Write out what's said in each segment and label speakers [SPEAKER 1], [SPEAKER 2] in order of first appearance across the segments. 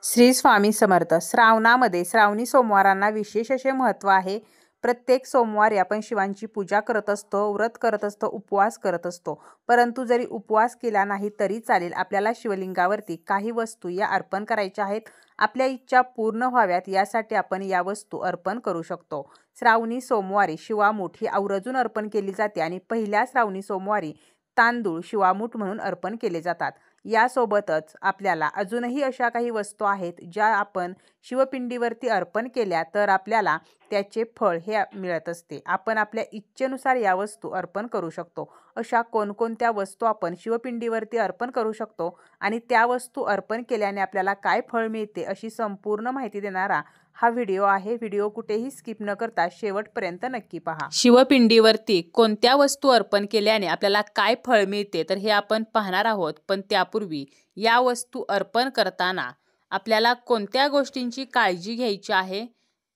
[SPEAKER 1] श्री स्वामी समर्थ. श्रावणामध्ये श्रावणी सोमवारांना विशेष असे महत्त्व आहे. प्रत्येक सोमवारी आपण शिवांची पूजा करत असतो, व्रत करत असतो, उपवास करत असतो. परंतु जरी उपवास केला नाही तरी चालेल, आपल्याला शिवलिंगावरती काही वस्तू या अर्पण करायच्या आहेत. आपल्या इच्छा पूर्ण व्हाव्यात यासाठी आपण या वस्तू अर्पण करू शकतो. श्रावणी सोमवारी शिवामूठ ही आवर्जून अर्पण केली जाते आणि पहिल्या श्रावणी सोमवारी तांदूळ शिवामूठ म्हणून अर्पण केले जातात. यासोबतच आपल्याला अजूनही अशा काही वस्तू आहेत ज्या आपण शिवपिंडीवरती अर्पण केल्या तर आपल्याला त्याचे फळ हे मिळत असते. आपण आपल्या इच्छेनुसार या वस्तू अर्पण करू शकतो. अशा कोणकोणत्या वस्तू आपण शिवपिंडीवरती अर्पण करू शकतो आणि त्या वस्तू अर्पण केल्याने आपल्याला काय फळ मिळते अशी संपूर्ण माहिती देणारा हा व्हिडिओ आहे. व्हिडिओ कुठेही स्किप न करता शेवटपर्यंत नक्की पहा. शिवपिंडीवरती कोणत्या वस्तू अर्पण केल्याने आपल्याला काय फळ मिळते तर हे आपण पाहणार आहोत. पण त्यापूर्वी या वस्तू अर्पण करताना आपल्याला कोणत्या गोष्टींची काळजी घ्यायची आहे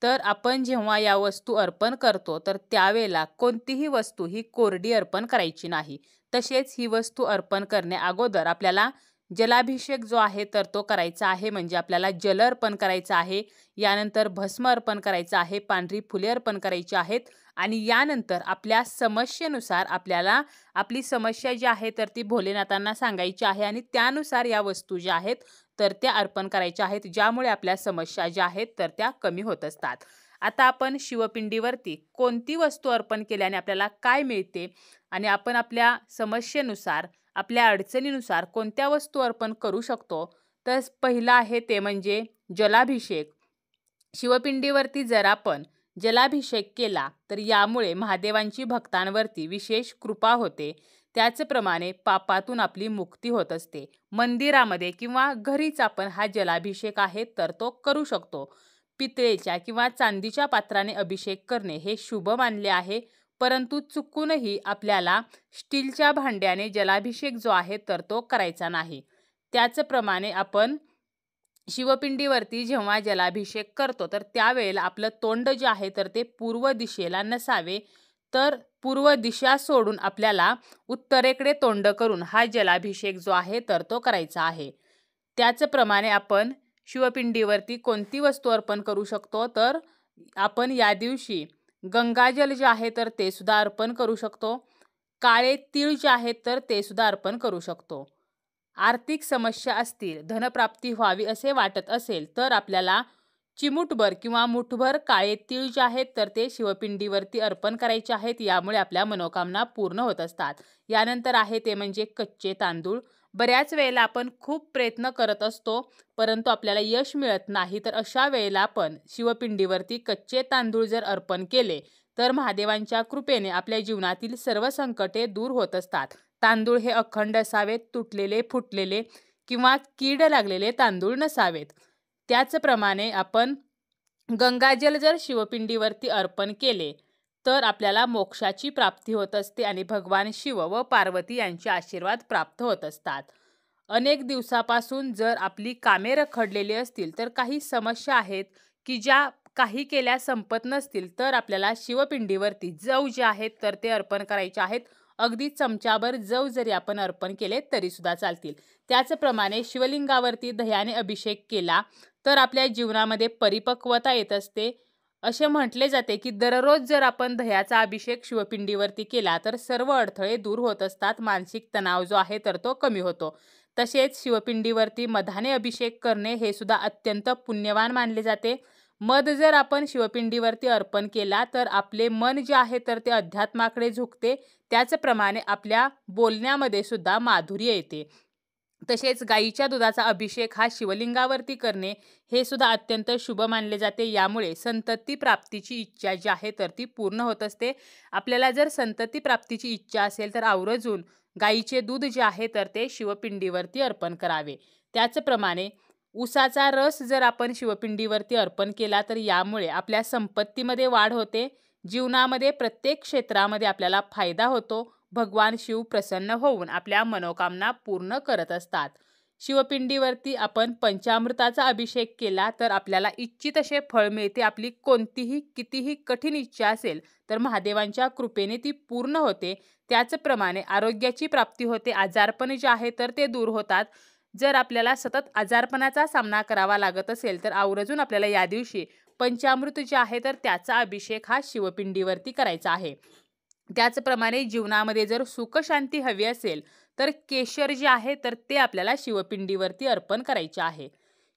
[SPEAKER 1] तर आपण जेव्हा या वस्तू अर्पण करतो तर त्यावेळेला कोणतीही वस्तू ही कोरडी अर्पण करायची नाही. तसेच ही वस्तू अर्पण करण्या अगोदर आपल्याला जलाभिषेक जो आहे तर तो करायचा आहे. म्हणजे आपल्याला जल अर्पण करायचं आहे, यानंतर भस्म अर्पण करायचं आहे, पांढरी फुले अर्पण करायची आहेत आणि यानंतर आपल्या समस्येनुसार आपल्याला आपली समस्या जी आहे तर ती भोलेनाथांना सांगायची आहे आणि त्यानुसार या वस्तू ज्या आहेत तर त्या अर्पण करायच्या आहेत, ज्यामुळे आपल्या समस्या ज्या आहेत तर त्या कमी होत असतात. आता आपण शिवपिंडीवरती कोणती वस्तू अर्पण केल्याने आपल्याला काय मिळते आणि आपण आपल्या समस्येनुसार आपल्या अडचणीनुसार कोणत्या वस्तू अर्पण करू शकतो तर पहिला आहे ते म्हणजे जलाभिषेक. शिवपिंडीवरती जर आपण जलाभिषेक केला तर यामुळे महादेवांची भक्तांवरती विशेष कृपा होते. त्याचप्रमाणे पापातून आपली मुक्ती होत असते. मंदिरामध्ये किंवा घरीच आपण हा जलाभिषेक आहे तर तो करू शकतो. पितळेच्या किंवा चांदीच्या पात्राने अभिषेक करणे हे शुभ मानले आहे, परंतु चुकूनही आपल्याला स्टीलच्या भांड्याने जलाभिषेक जो आहे तर तो करायचा नाही. त्याचप्रमाणे आपण शिवपिंडीवरती जेव्हा जलाभिषेक करतो तर त्यावेळेला आपलं तोंड जे आहे तर ते पूर्व दिशेला नसावे, तर पूर्व दिशा सोडून आपल्याला उत्तरेकडे तोंड करून हा जलाभिषेक जो आहे तर तो करायचा आहे. त्याचप्रमाणे आपण शिवपिंडीवरती कोणती वस्तू अर्पण करू शकतो तर आपण या दिवशी गंगाजल जे आहे तर ते सुद्धा अर्पण करू शकतो. काळे तीळ जे आहेत तर ते सुद्धा अर्पण करू शकतो. आर्थिक समस्या असतील, धनप्राप्ती व्हावी असे वाटत असेल तर आपल्याला चिमूटभर किंवा मुठभर काळे तीळ जे आहेत तर ते शिवपिंडीवरती अर्पण करायचे आहेत. यामुळे आपल्या मनोकामना पूर्ण होत असतात. यानंतर आहे ते म्हणजे कच्चे तांदूळ. बऱ्याच वेळेला आपण खूप प्रयत्न करत असतो परंतु आपल्याला यश मिळत नाही, तर अशा वेळेला आपण शिवपिंडीवरती कच्चे तांदूळ जर अर्पण केले तर महादेवांच्या कृपेने आपल्या जीवनातील सर्व संकटे दूर होत असतात. तांदूळ हे अखंड असावेत, तुटलेले, फुटलेले किंवा कीड लागलेले तांदूळ नसावेत. त्याचप्रमाणे आपण गंगाजल जर शिवपिंडीवरती अर्पण केले तर आपल्याला मोक्षाची प्राप्ती होत असते आणि भगवान शिव व पार्वती यांचे आशीर्वाद प्राप्त होत असतात. अनेक दिवसापासून जर आपली कामे रखडलेली असतील तर काही समस्या आहेत की ज्या काही केल्या संपत नसतील तर आपल्याला शिवपिंडीवरती जव जे आहेत तर ते अर्पण करायचे आहेत. अगदी चमचाभर जव जरी आपण अर्पण केले तरी सुद्धा चालतील. त्याचप्रमाणे शिवलिंगावरती दह्याने अभिषेक केला तर आपल्या जीवनामध्ये परिपक्वता येत असते. असे म्हटले जाते की दररोज जर आपण दह्याचा अभिषेक शिवपिंडीवरती केला तर सर्व अडथळे दूर होत असतात. मानसिक तणाव जो आहे तर तो कमी होतो. तसेच शिवपिंडीवरती मधाने अभिषेक करणे हे सुद्धा अत्यंत पुण्यवान मानले जाते. मध जर आपण शिवपिंडीवरती अर्पण केला तर आपले मन जे आहे तर ते अध्यात्माकडे झुकते. त्याचप्रमाणे आपल्या बोलण्यामध्ये सुद्धा माधुर्य येते. तसेच गाईच्या दुधाचा अभिषेक हा शिवलिंगावरती करणे हे सुद्धा अत्यंत शुभ मानले जाते. यामुळे संतती प्राप्तीची इच्छा जी आहे तर ती पूर्ण होत असते. आपल्याला जर संतती प्राप्तीची इच्छा असेल तर आवर्जून गाईचे दूध जे आहे तर ते शिवपिंडीवरती अर्पण करावे. त्याचप्रमाणे उसाचा रस जर आपण शिवपिंडीवरती अर्पण केला तर यामुळे आपल्या संपत्तीमध्ये वाढ होते. जीवनामध्ये प्रत्येक क्षेत्रामध्ये आपल्याला फायदा होतो. भगवान शिव प्रसन्न होऊन आपल्या मनोकामना पूर्ण करत असतात. शिवपिंडीवरती आपण पंचामृताचा अभिषेक केला तर आपल्याला इच्छित असे फळ मिळते. आपली कोणतीही कितीही कठीण इच्छा असेल तर महादेवांच्या कृपेने ती पूर्ण होते. त्याचप्रमाणे आरोग्याची प्राप्ती होते. आजारपण जे आहे तर ते दूर होतात. जर आपल्याला सतत आजारपणाचा सामना करावा लागत असेल तर आवर्जून आपल्याला या दिवशी पंचामृत जे आहे तर त्याचा अभिषेक हा शिवपिंडीवरती करायचा आहे. त्याचप्रमाणे जीवनामध्ये जर सुख शांती हवी असेल तर केशर जे आहे तर ते आपल्याला शिवपिंडीवरती अर्पण करायचे आहे.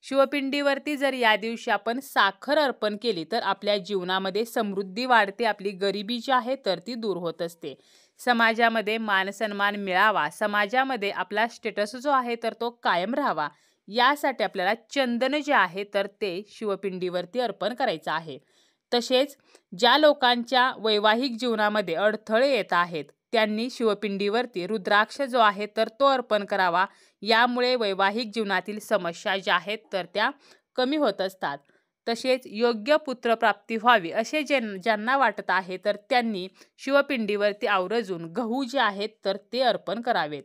[SPEAKER 1] शिवपिंडीवरती जर या दिवशी आपण साखर अर्पण केली तर आपल्या जीवनामध्ये समृद्धी वाढते, आपली गरिबी जी आहे तर ती दूर होत असते. समाजामध्ये मान सन्मान मिळावा, समाजामध्ये आपला स्टेटस जो आहे तर तो कायम राहावा, यासाठी आपल्याला चंदन जे आहे तर ते शिवपिंडीवरती अर्पण करायचं आहे. तसेच ज्या लोकांच्या वैवाहिक जीवनामध्ये अडथळे येत आहेत त्यांनी शिवपिंडीवरती रुद्राक्ष जो आहे तर तो अर्पण करावा. यामुळे वैवाहिक जीवनातील समस्या ज्या आहेत तर त्या कमी होत असतात. तसेच योग्य पुत्रप्राप्ती व्हावी असे ज्यांना वाटत आहे तर त्यांनी शिवपिंडीवरती आवर्जून गहू जे आहेत तर ते अर्पण करावेत.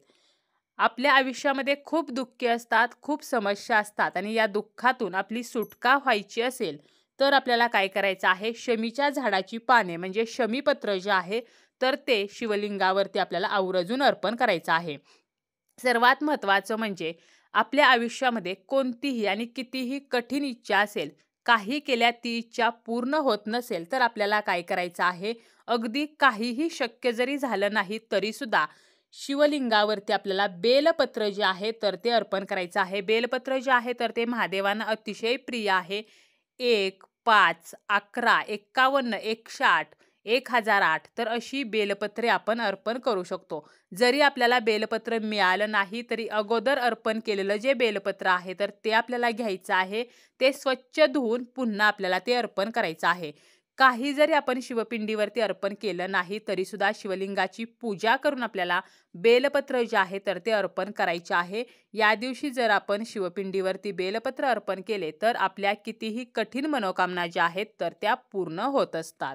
[SPEAKER 1] आपल्या आयुष्यामध्ये खूप दुःखे असतात, खूप समस्या असतात आणि या दुःखातून आपली सुटका व्हायची असेल तर आपल्याला काय करायचं आहे, शमीच्या झाडाची पाने म्हणजे शमीपत्र जे आहे तर ते शिवलिंगावरती आपल्याला आवर्जून अर्पण करायचं आहे. सर्वात महत्त्वाचं म्हणजे आपल्या आयुष्यामध्ये कोणतीही आणि कितीही कठीण इच्छा असेल, काही केल्या ती इच्छा पूर्ण होत नसेल तर आपल्याला काय करायचं आहे, अगदी काहीही शक्य जरी झालं नाही तरी सुद्धा शिवलिंगावरती आपल्याला बेलपत्र जे आहे तर ते अर्पण करायचं आहे. बेलपत्र जे आहे तर ते महादेवांना अतिशय प्रिय आहे. 1, 5, 11, 51, 108, 1008 तर अशी बेलपत्रे आपण अर्पण करू शकतो. जरी आपल्याला बेलपत्र मिळालं नाही तरी अगोदर अर्पण केलेलं जे बेलपत्र आहे तर ते आपल्याला घ्यायचं आहे. ते स्वच्छ धुवून पुन्हा आपल्याला ते अर्पण करायचं आहे. काही जरी आपण शिवपिंडीवरती अर्पण केलं नाही तरी सुद्धा शिवलिंगाची पूजा करून आपल्याला बेलपत्र जे आहे तर ते अर्पण करायचे आहे. या दिवशी जर आपण शिवपिंडीवरती बेलपत्र अर्पण केले तर आपल्या कितीही कठीण मनोकामना ज्या आहेत तर त्या पूर्ण होत असतात.